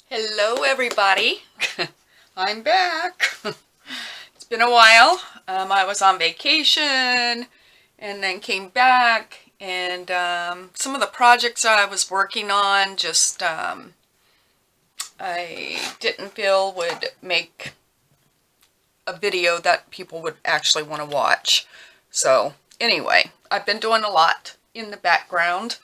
Hello everybody. I'm back. It's been a while. I was on vacation and then came back, and some of the projects I was working on just I didn't feel would make a video that people would actually want to watch. So anyway, I've been doing a lot in the background.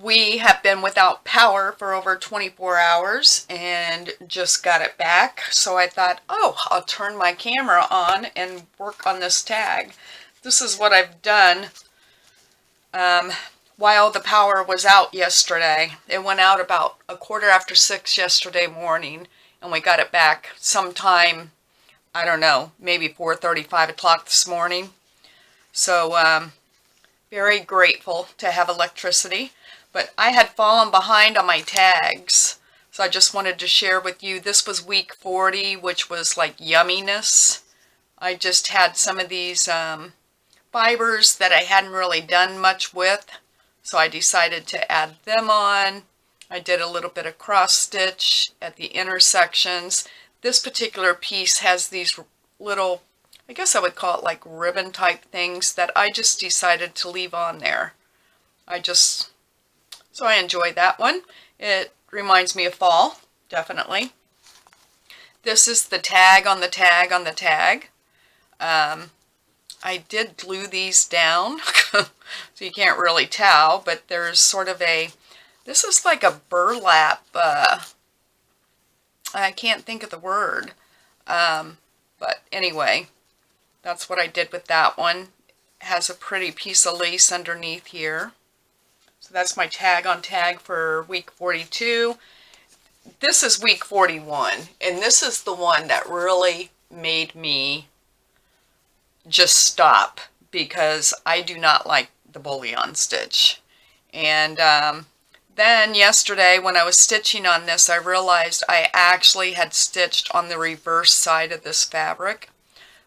We have been without power for over 24 hours and just got it back. So I thought, oh, I'll turn my camera on and work on this tag. This is what I've done while the power was out yesterday. It went out about 6:15 yesterday morning, and we got it back sometime, I don't know, maybe 4:30, 5 o'clock this morning. So very grateful to have electricity. But I had fallen behind on my tags, so I just wanted to share with you. This was week 40, which was like yumminess. I just had some of these fibers that I hadn't really done much with, so I decided to add them on. I did a little bit of cross stitch at the intersections. This particular piece has these little, I guess I would call it like ribbon type things that I just decided to leave on there. So I enjoyed that one. It reminds me of fall, definitely. This is the tag on the tag on the tag. I did glue these down, so you can't really tell, but there's sort of this is like a burlap, I can't think of the word, but anyway, that's what I did with that one. It has a pretty piece of lace underneath here. So that's my tag on tag for week 42. This is week 41, and this is the one that really made me just stop, because I do not like the bullion stitch. And then yesterday when I was stitching on this, I realized I actually had stitched on the reverse side of this fabric.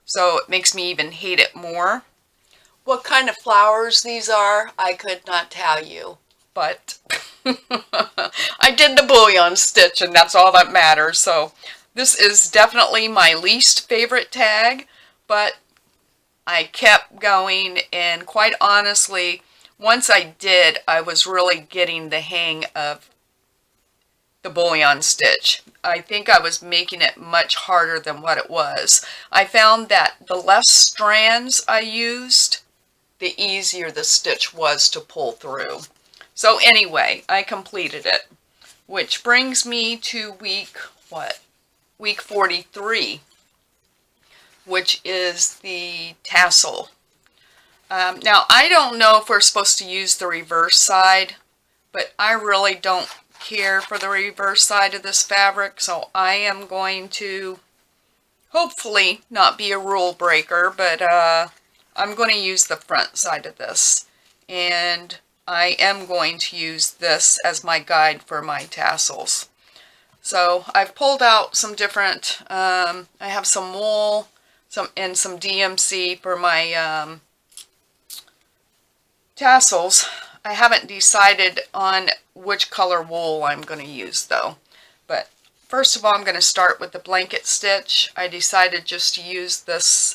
So it makes me even hate it more. What kind of flowers these are, I could not tell you, but I did the bullion stitch, and that's all that matters. So this is definitely my least favorite tag, but I kept going, and quite honestly, once I did, I was really getting the hang of the bullion stitch. I think I was making it much harder than what it was. I found that the less strands I used, the easier the stitch was to pull through. So anyway, I completed it, which brings me to week 43, which is the tassel. Now, I don't know if we're supposed to use the reverse side, but I really don't care for the reverse side of this fabric, so I am going to hopefully not be a rule breaker, but I'm going to use the front side of this, and I am going to use this as my guide for my tassels. So I've pulled out some different, I have some wool and some DMC for my tassels. I haven't decided on which color wool I'm going to use though. But first of all, I'm going to start with the blanket stitch. I decided just to use this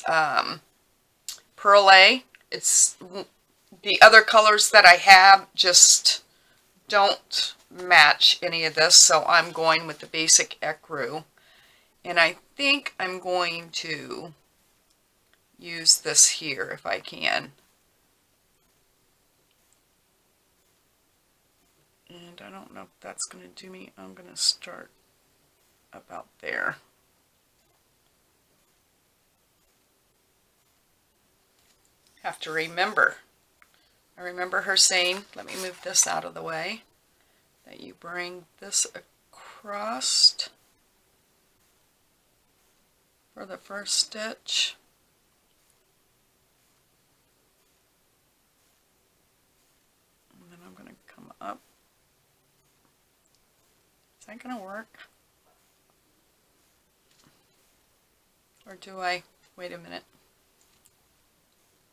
Perle. It's the other colors that I have just don't match any of this, so I'm going with the basic ecru. And I think I'm going to use this here if I can. And I don't know if that's going to do me. I'm going to start about there. Have to remember. I remember her saying, let me move this out of the way, that you bring this across for the first stitch. And then I'm going to come up. Is that going to work? Or do I, wait a minute.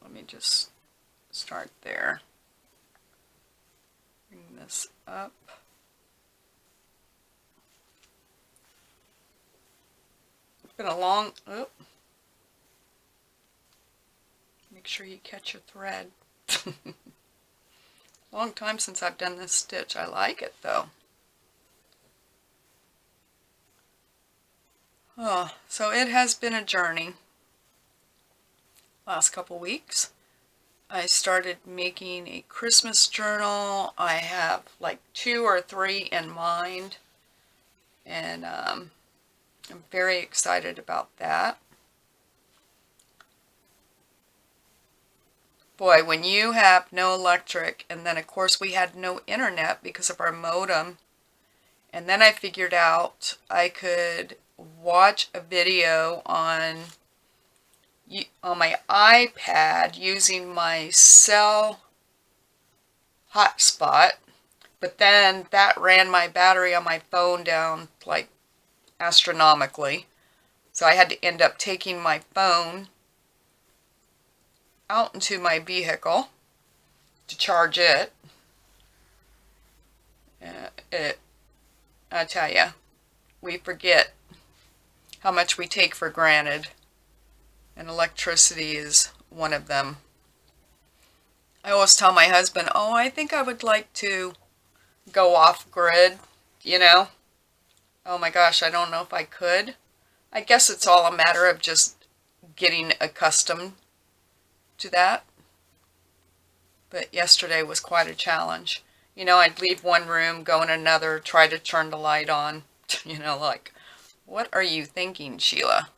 Let me just start there. Bring this up. been a long, oh, make sure you catch your thread. Long time since I've done this stitch. I like it though. Oh, so it has been a journey. Last couple weeks. I started making a Christmas journal. I have like 2 or 3 in mind, and I'm very excited about that. Boy, when you have no electric, and then of course we had no internet because of our modem, and then I figured out I could watch a video on my iPad using my cell hotspot, but then that ran my battery on my phone down like astronomically. So I had to end up taking my phone out into my vehicle to charge it. I tell you, we forget how much we take for granted, and electricity is one of them. I always tell my husband, oh, I think I would like to go off grid, you know. Oh my gosh, I don't know if I could. I guess it's all a matter of just getting accustomed to that. But yesterday was quite a challenge. You know, I'd leave one room, go in another, try to turn the light on. You know, like, what are you thinking, Sheila?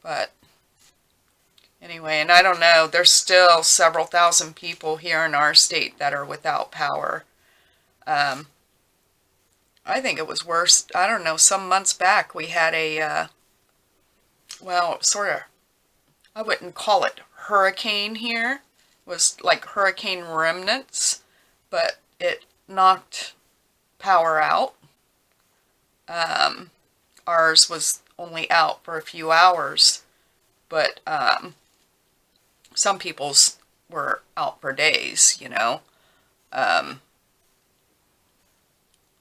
But anyway, and I don't know, there's still several thousand people here in our state that are without power. I think it was worse, I don't know, some months back we had a, well, sort of, I wouldn't call it hurricane here. It was like hurricane remnants, but it knocked power out. Ours was only out for a few hours, but some people's were out for days, you know.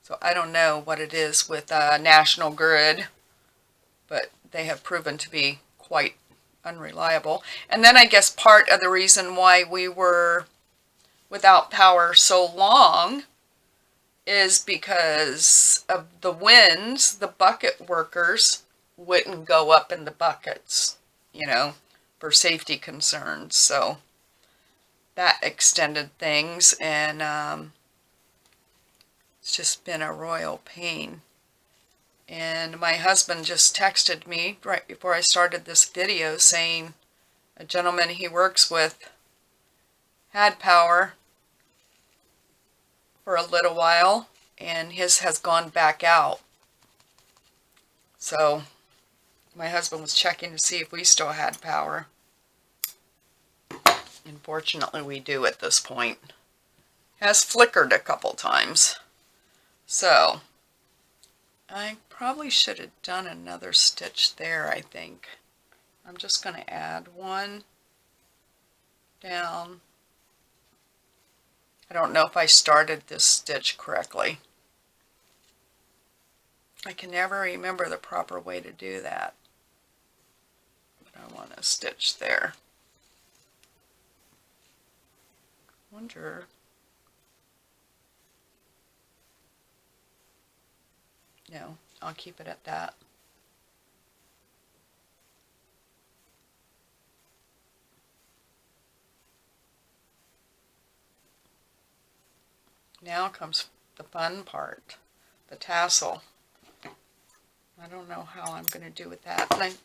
So I don't know what it is with National Grid, but they have proven to be quite unreliable. And then I guess part of the reason why we were without power so long is because of the winds. The bucket workers wouldn't go up in the buckets, you know, for safety concerns. So that extended things, and it's just been a royal pain. And my husband just texted me right before I started this video saying a gentleman he works with had power for a little while, and his has gone back out. So my husband was checking to see if we still had power. Unfortunately, we do at this point. Has flickered a couple times. So I probably should have done another stitch there, I think. I'm just going to add one down. I don't know if I started this stitch correctly. I can never remember the proper way to do that. But I want to stitch there. Wonder. No, I'll keep it at that. Now comes the fun part, the tassel. I don't know how I'm going to do with that. And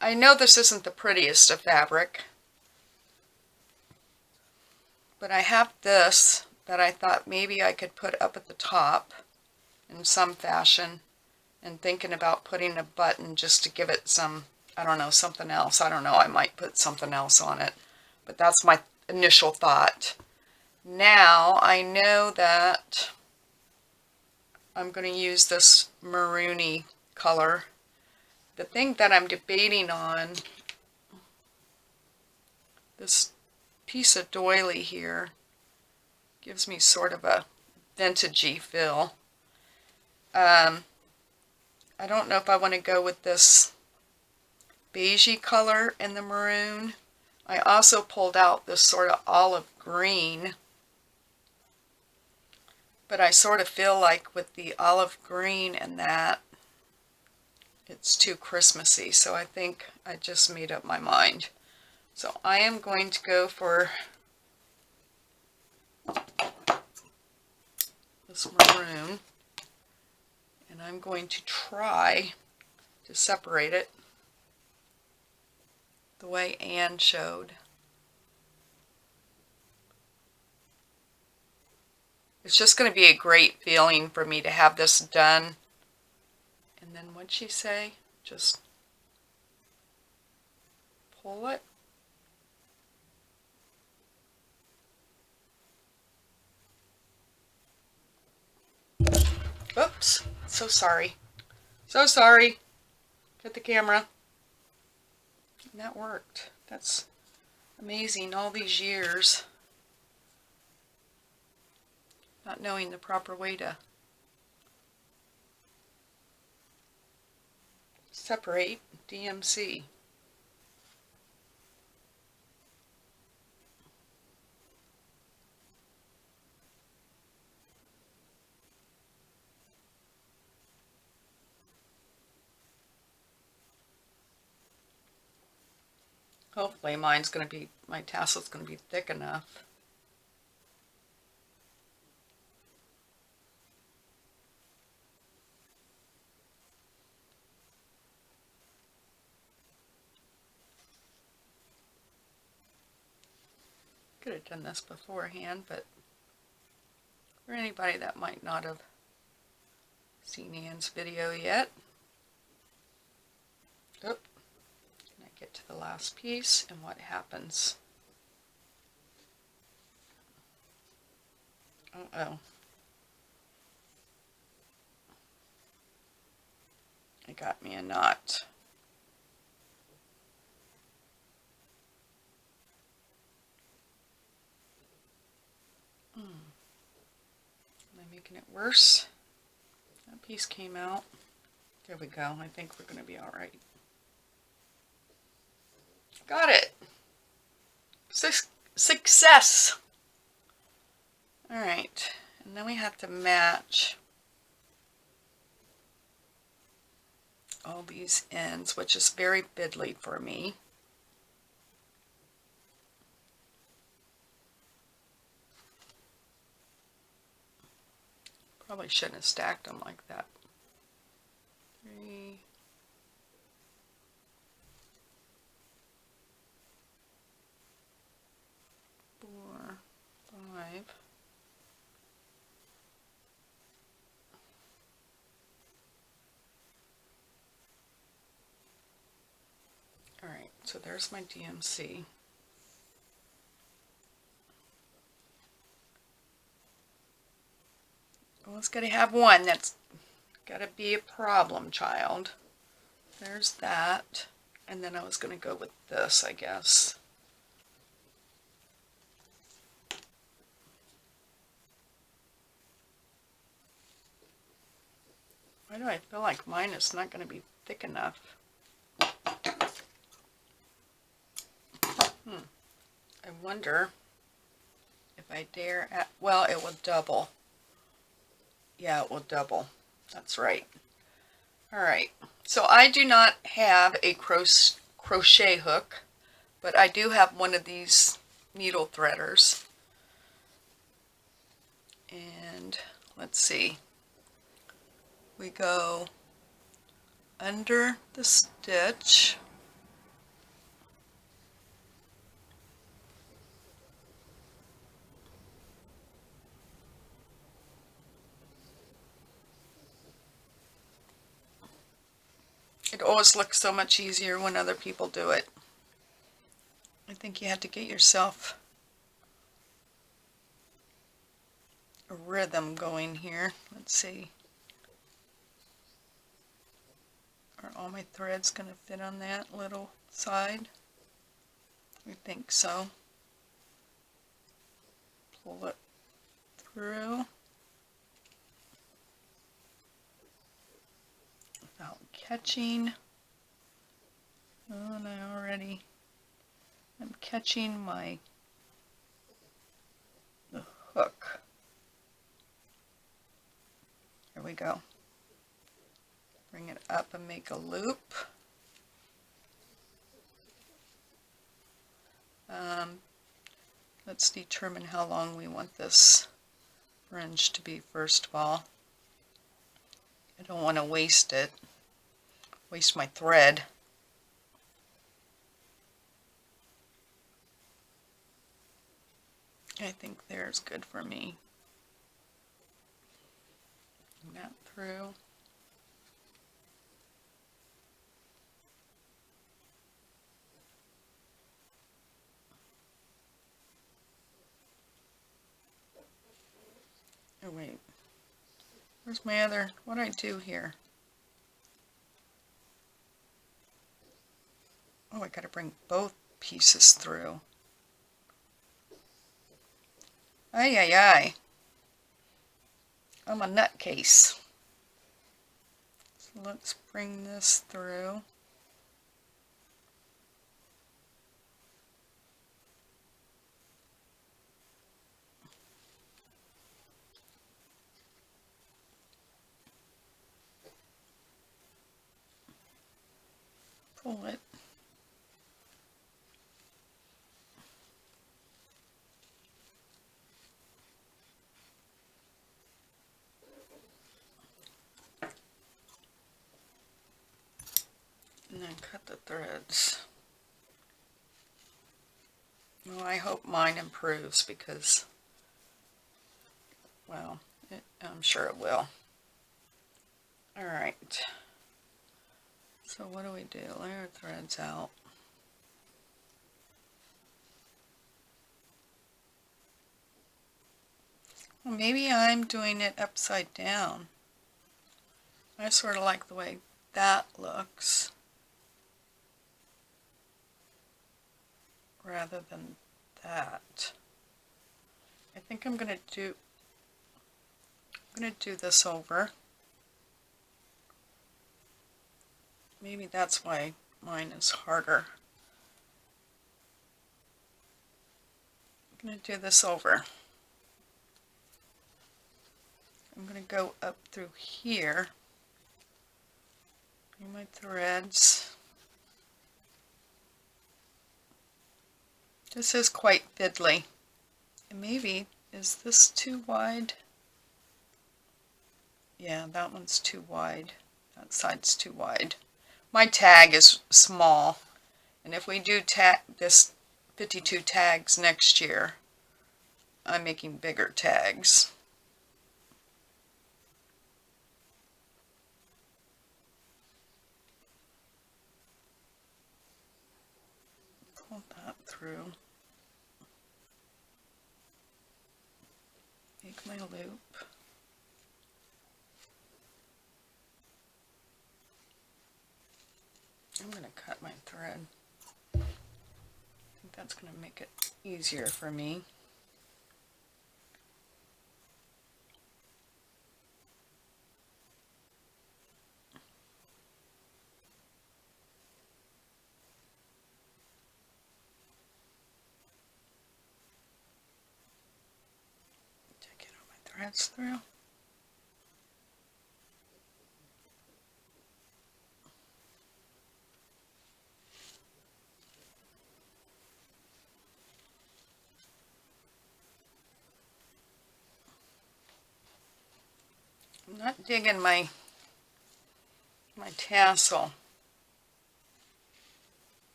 I know this isn't the prettiest of fabric, but I have this that I thought maybe I could put up at the top in some fashion, and thinking about putting a button just to give it some, I don't know, something else. I don't know, I might put something else on it, but that's my initial thought. Now I know that I'm going to use this maroony color. The thing that I'm debating on, this piece of doily here gives me sort of a vintagey feel. I don't know if I want to go with this beigey color in the maroon. I also pulled out this sort of olive green, but I sort of feel like with the olive green and that, it's too Christmassy, so I think I just made up my mind. So I am going to go for this maroon, and I'm going to try to separate it the way Anne showed. It's just going to be a great feeling for me to have this done. And then what'd she say? Just pull it. Oops, so sorry. So sorry. Get the camera. And that worked. That's amazing, all these years not knowing the proper way to separate DMC. Hopefully my tassel's going to be thick enough. Could have done this beforehand, but for anybody that might not have seen Anne's video yet. Oop. Can I get to the last piece and what happens? Uh-oh. It got me a knot. Am I making it worse? That piece came out. There we go. I think we're going to be all right. Got it. Success. All right. And then we have to match all these ends, which is very fiddly for me. Probably shouldn't have stacked them like that. 3, 4, 5. All right, so there's my DMC. Well, it's got to have one. That's got to be a problem child. There's that. And then I was going to go with this, I guess. Why do I feel like mine is not going to be thick enough? I wonder if I dare at, well, it will double. Yeah, it will double. That's right. All right. So I do not have a crochet hook, but I do have one of these needle threaders. And let's see. We go under the stitch. It always looks so much easier when other people do it. I think you have to get yourself a rhythm going here. Let's see. Are all my threads going to fit on that little side? I think so. Pull it through. Now catching, oh, and I'm catching the hook. Here we go. Bring it up and make a loop. Let's determine how long we want this fringe to be first of all. I don't want to waste my thread. I think there's good for me. Bring that through. Oh wait, where's my other, what do I do here? Oh, I gotta bring both pieces through. Ay, ay, ay. I'm a nutcase. So let's bring this through. Pull it. And then cut the threads. Well, I hope mine improves because, well, I'm sure it will. Alright. So what do we do? Lay our threads out. Well, maybe I'm doing it upside down. I sort of like the way that looks rather than that. I think I'm going to do this over. Maybe that's why mine is harder. I'm going to do this over. I'm going to go up through here. Bring my threads. This is quite fiddly. And maybe, is this too wide? Yeah, that one's too wide. That side's too wide. My tag is small, and if we do this 52 tags next year, I'm making bigger tags. Pull that through. Make my loop. I'm going to cut my thread. I think that's going to make it easier for me. To get all my threads through. I'm not digging my tassel.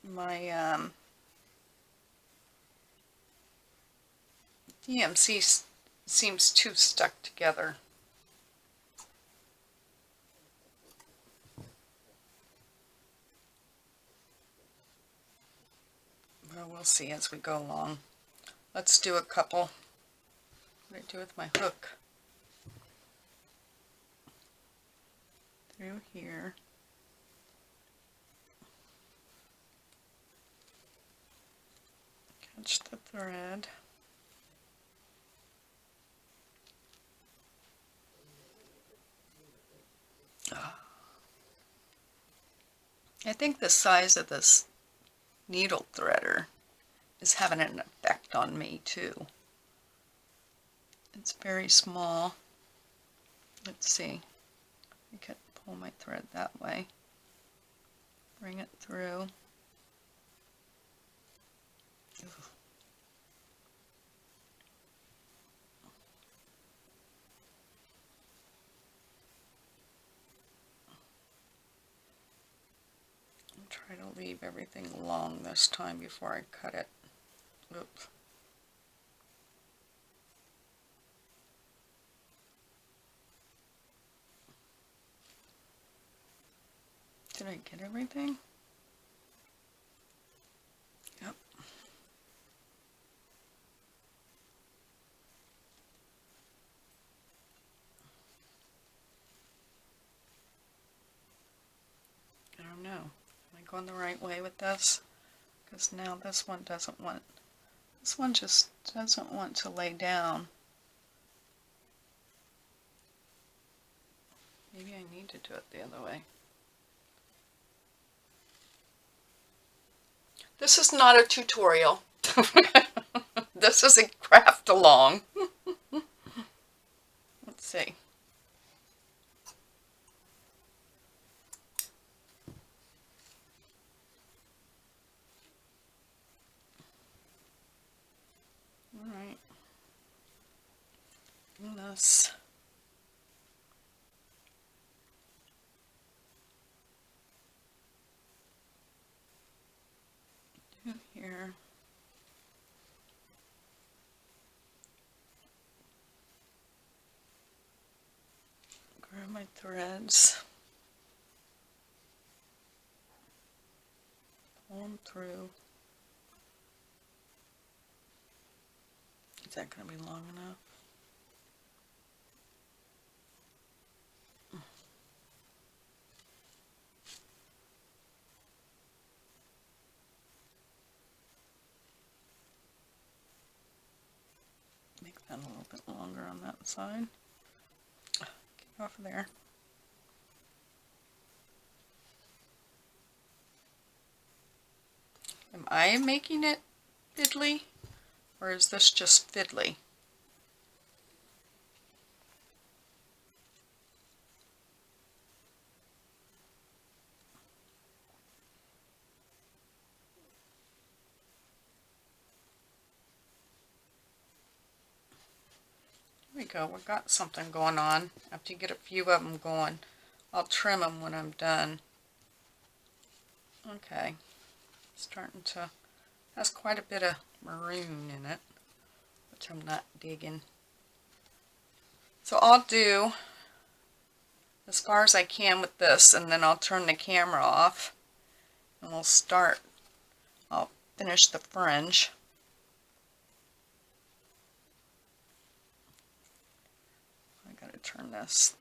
My DMC seems too stuck together. Well, we'll see as we go along. Let's do a couple. What do I do with my hook? Through here. Catch the thread. I think the size of this needle threader is having an effect on me too. It's very small. Let's see. I could pull my thread that way. Bring it through. Try to leave everything long this time before I cut it. Oops. Did I get everything? Yep. I don't know. Am I going the right way with this? Because now this one just doesn't want to lay down. Maybe I need to do it the other way. This is not a tutorial. This is a craft along. Let's see. All right. And this. Here. Grab my threads. Pull them through. Is that going to be long enough? Make that a little bit longer on that side. Get off of there. Am I making it fiddly, or is this just fiddly? There we go, we've got something going on. After you get a few of them going, I'll trim them when I'm done. Okay, starting to, has quite a bit of maroon in it, which I'm not digging. So I'll do as far as I can with this, and then I'll turn the camera off, and I'll finish the fringe. I gotta turn this.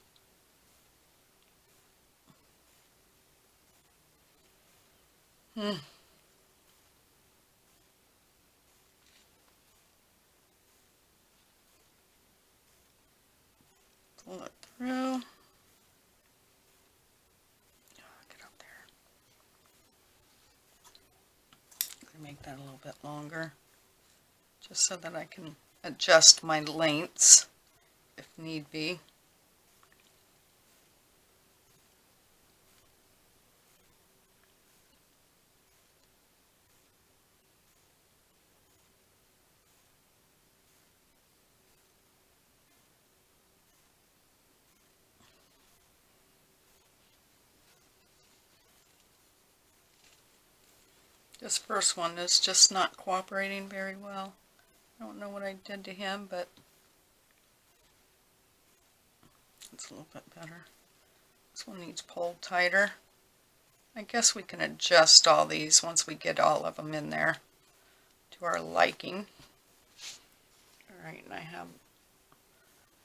Pull it through. Get up there. I'm gonna make that a little bit longer, just so that I can adjust my lengths if need be. This first one is just not cooperating very well. I don't know what I did to him, but it's a little bit better. This one needs pulled tighter. I guess we can adjust all these once we get all of them in there to our liking. Alright, and I have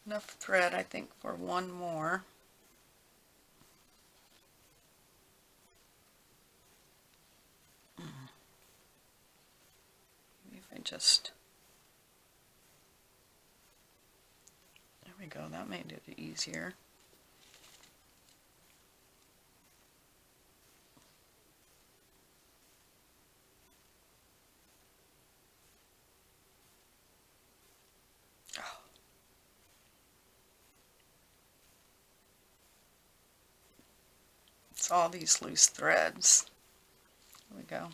enough thread, I think, for one more. Maybe if I just... There we go, that made it easier. It's all these loose threads. There we go.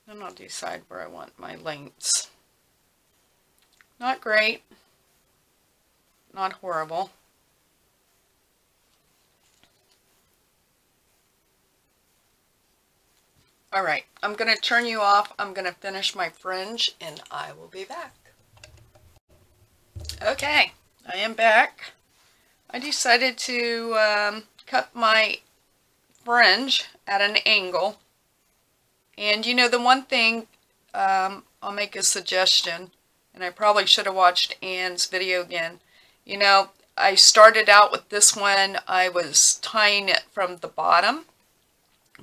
Then I'll decide where I want my lengths. Not great, not horrible. All right, I'm going to turn you off. I'm going to finish my fringe and I will be back. Okay, I am back. I decided to cut my fringe at an angle. And you know, the one thing, I'll make a suggestion, and I probably should have watched Anne's video again. You know, I started out with this one. I was tying it from the bottom,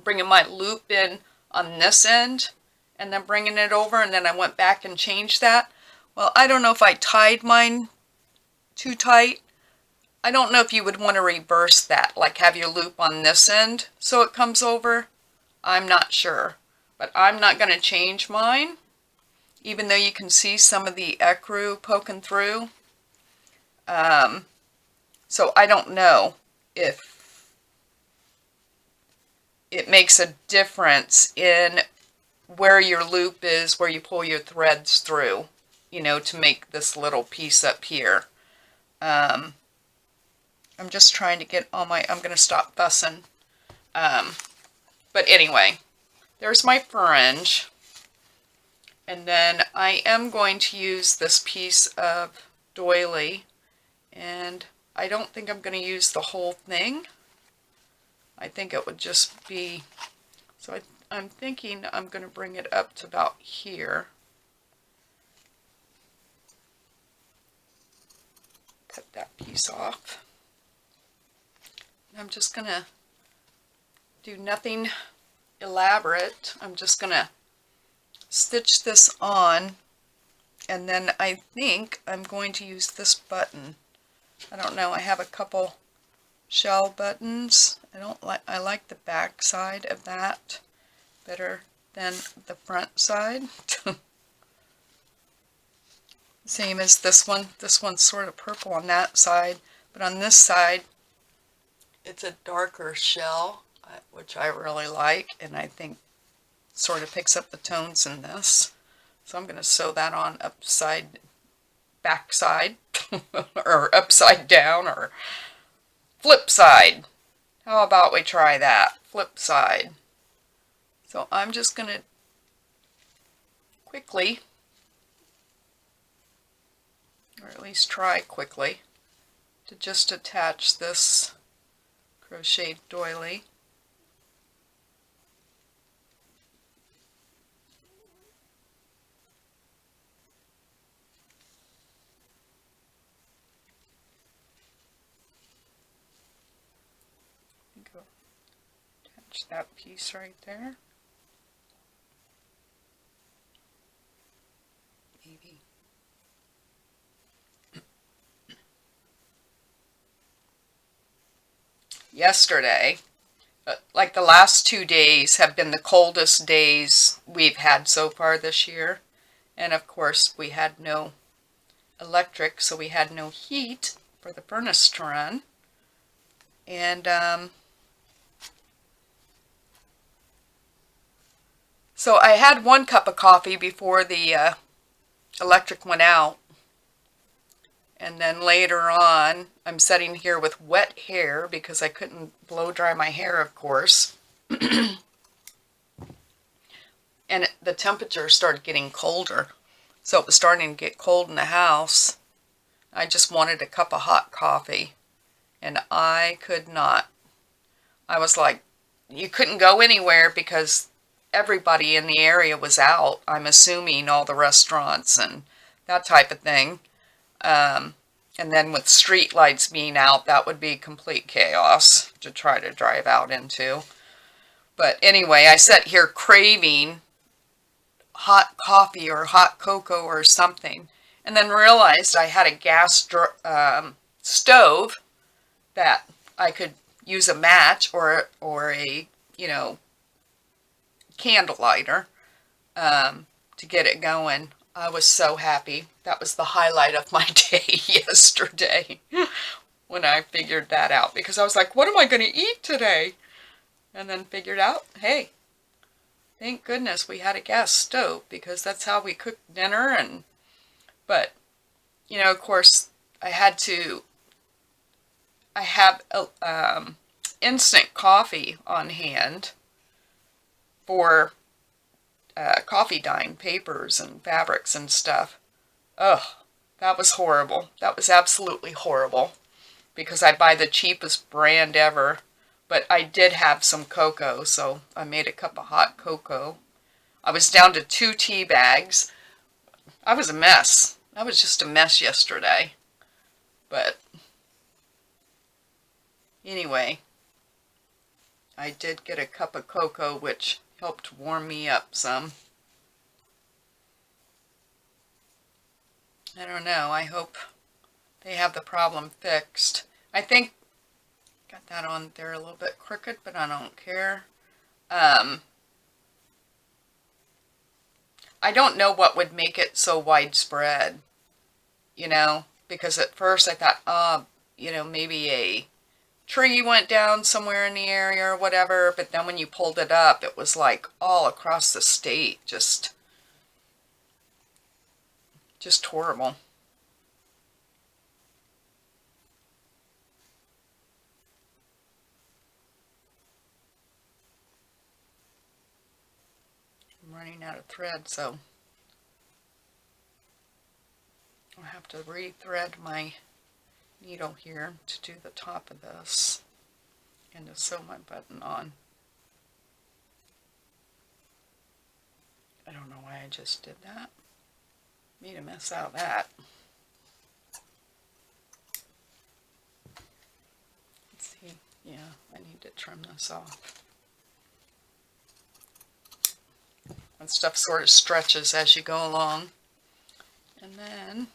bringing my loop in on this end, and then bringing it over, and then I went back and changed that. Well, I don't know if I tied mine too tight. I don't know if you would want to reverse that, like have your loop on this end so it comes over. I'm not sure, but I'm not going to change mine, even though you can see some of the ecru poking through. So I don't know if it makes a difference in where your loop is, where you pull your threads through, you know, to make this little piece up here. I'm just trying to get all my, I'm going to stop fussing. But anyway, there's my fringe. And then I am going to use this piece of doily. And I don't think I'm going to use the whole thing. I think it would just be, so I'm thinking I'm going to bring it up to about here. Cut that piece off. I'm just going to do nothing elaborate. I'm just going to stitch this on, and then I think I'm going to use this button. I don't know, I have a couple shell buttons. I like the back side of that better than the front side. Same as this one. This one's sort of purple on that side, but on this side it's a darker shell, which I really like, and I think sort of picks up the tones in this. So I'm going to sew that on back side, or upside down, or flip side. How about we try that? Flip side. So I'm just going to quickly, or at least try quickly, to just attach this crocheted doily. Go attach that piece right there. Maybe. Yesterday, like the last 2 days have been the coldest days we've had so far this year. And of course we had no electric, so we had no heat for the furnace to run. And so I had 1 cup of coffee before the electric went out. And then later on, I'm sitting here with wet hair because I couldn't blow dry my hair, of course. And the temperature started getting colder. So it was starting to get cold in the house. I just wanted a cup of hot coffee. And I could not. I was like, you couldn't go anywhere because everybody in the area was out. I'm assuming all the restaurants and that type of thing. And then with street lights being out, that would be complete chaos to try to drive out into. But anyway, I sat here craving hot coffee or hot cocoa or something, and then realized I had a gas stove that I could use a match or a, you know, candle lighter to get it going I was so happy. That was the highlight of my day yesterday when I figured that out, because I was like, what am I going to eat today? And then figured out, hey, thank goodness we had a gas stove, because that's how we cooked dinner. But, of course, I have instant coffee on hand for coffee dyeing papers and fabrics and stuff. Ugh, that was horrible. That was absolutely horrible, because I buy the cheapest brand ever. But I did have some cocoa, so I made a cup of hot cocoa. I was down to 2 tea bags. I was a mess. I was just a mess yesterday. But anyway, I did get a cup of cocoa, which helped warm me up some. I don't know. I hope they have the problem fixed. I think, got that on there a little bit crooked, but I don't care. I don't know what would make it so widespread, because at first I thought, maybe a tree went down somewhere in the area or whatever, but then when you pulled it up, it was like all across the state, just horrible. I'm running out of thread, so I'll have to re-thread my needle here to do the top of this and to sew my button on. I don't know why I just did that. Made a mess out of that. Let's see. Yeah, I need to trim this off. And stuff sort of stretches as you go along. And then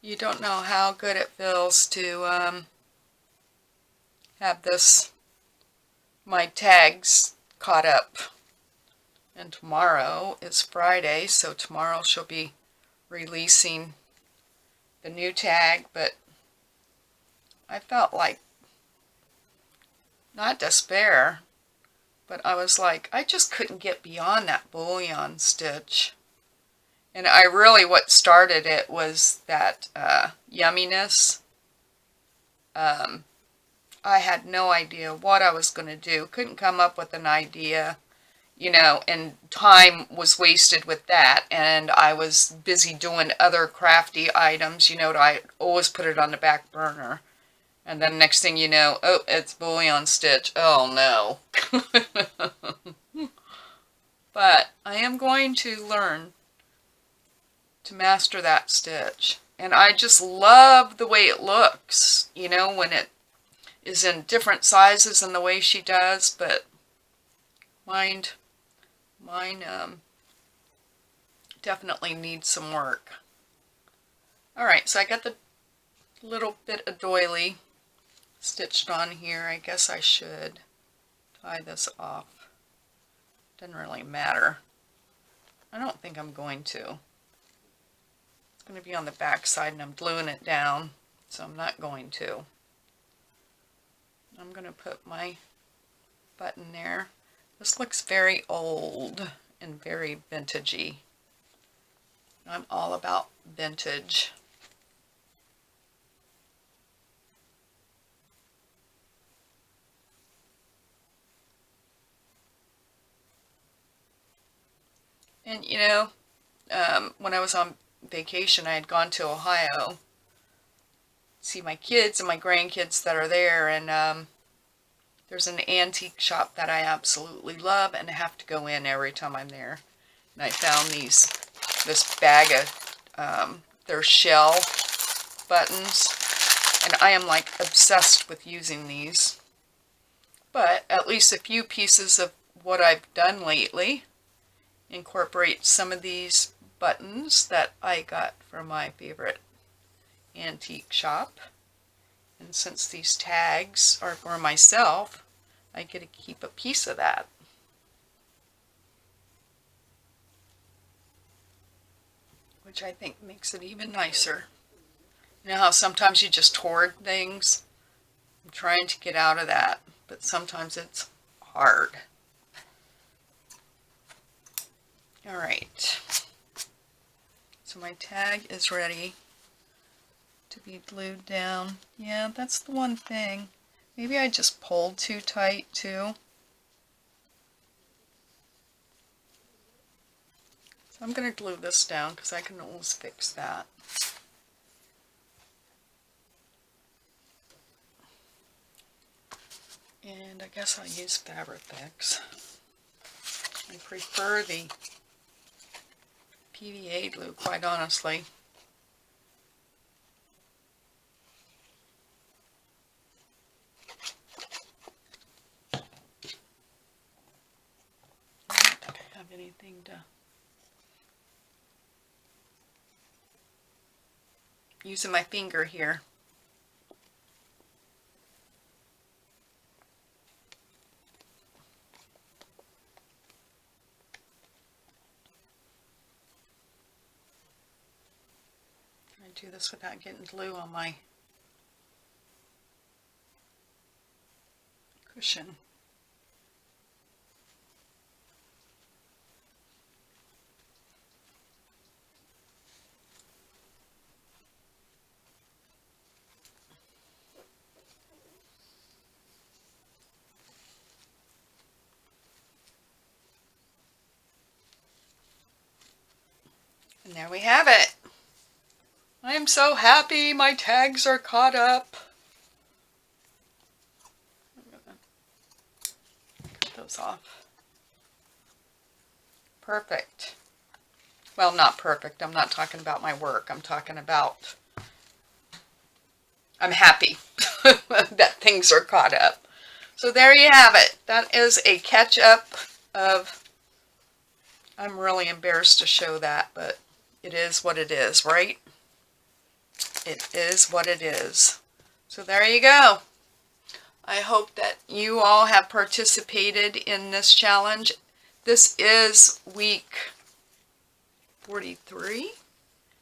you don't know how good it feels to have my tags caught up. And tomorrow is Friday, so tomorrow she'll be releasing the new tag, but I felt like, not despair, but I was like, I just couldn't get beyond that bullion stitch. And what started it was that yumminess. I had no idea what I was going to do. Couldn't come up with an idea, and time was wasted with that. And I was busy doing other crafty items, I always put it on the back burner. And then next thing you know, oh, it's bullion stitch. Oh no. But I am going to learn to master that stitch. And I just love the way it looks, when it is in different sizes and the way she does, but mine definitely needs some work. Alright, so I got the little bit of doily stitched on here. I guess I should tie this off. Doesn't really matter. I don't think I'm going to. It's going to be on the back side and I'm gluing it down, so I'm not going to. I'm going to put my button there. This looks very old and very vintagey. I'm all about vintage. And when I was on vacation, I had gone to Ohio, see my kids and my grandkids that are there, and There's an antique shop that I absolutely love and I have to go in every time I'm there. And I found this bag of their shell buttons, and I am like obsessed with using these. But at least a few pieces of what I've done lately incorporate some of these buttons that I got from my favorite antique shop. And since these tags are for myself, I get to keep a piece of that. Which I think makes it even nicer. You know how sometimes you just hoard things? I'm trying to get out of that, but sometimes it's hard. Alright, so my tag is ready to be glued down. Yeah, that's the one thing. Maybe I just pulled too tight too. So I'm going to glue this down because I can always fix that. And I guess I'll use Fabric-Fix. I prefer the PVA glue, quite honestly. I don't think I have anything to using my finger here. I do this without getting glue on my cushion. And there we have it. I am so happy my tags are caught up. I'm gonna cut those off. Perfect. Well, not perfect. I'm not talking about my work. I'm talking about I'm happy that things are caught up. So there you have it. That is a catch up of, I'm really embarrassed to show that, but it is what it is, right? It is what it is. So there you go. I hope that you all have participated in this challenge. This is week 43.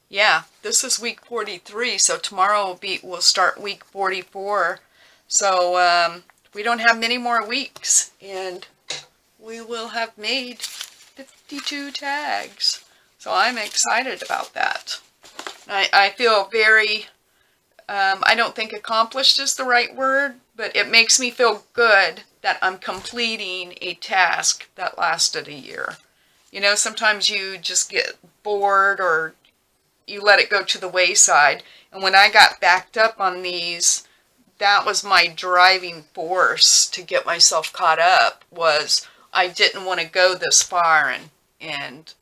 Yeah, this is week 43. So tomorrow we'll start week 44. So we don't have many more weeks, and we will have made 52 tags. So I'm excited about that. I feel very, I don't think accomplished is the right word, but it makes me feel good that I'm completing a task that lasted a year. You know, sometimes you just get bored or you let it go to the wayside. And when I got backed up on these, that was my driving force to get myself caught up, was I didn't want to go this far and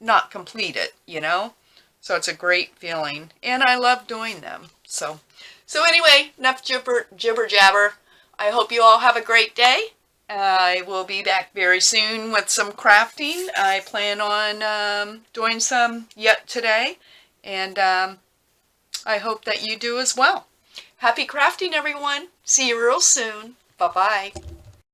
not complete it, you know? So it's a great feeling, and I love doing them. So anyway, enough jibber jabber. I hope you all have a great day. I will be back very soon with some crafting. I plan on doing some yet today, and I hope that you do as well. Happy crafting, everyone. See you real soon. Bye-bye.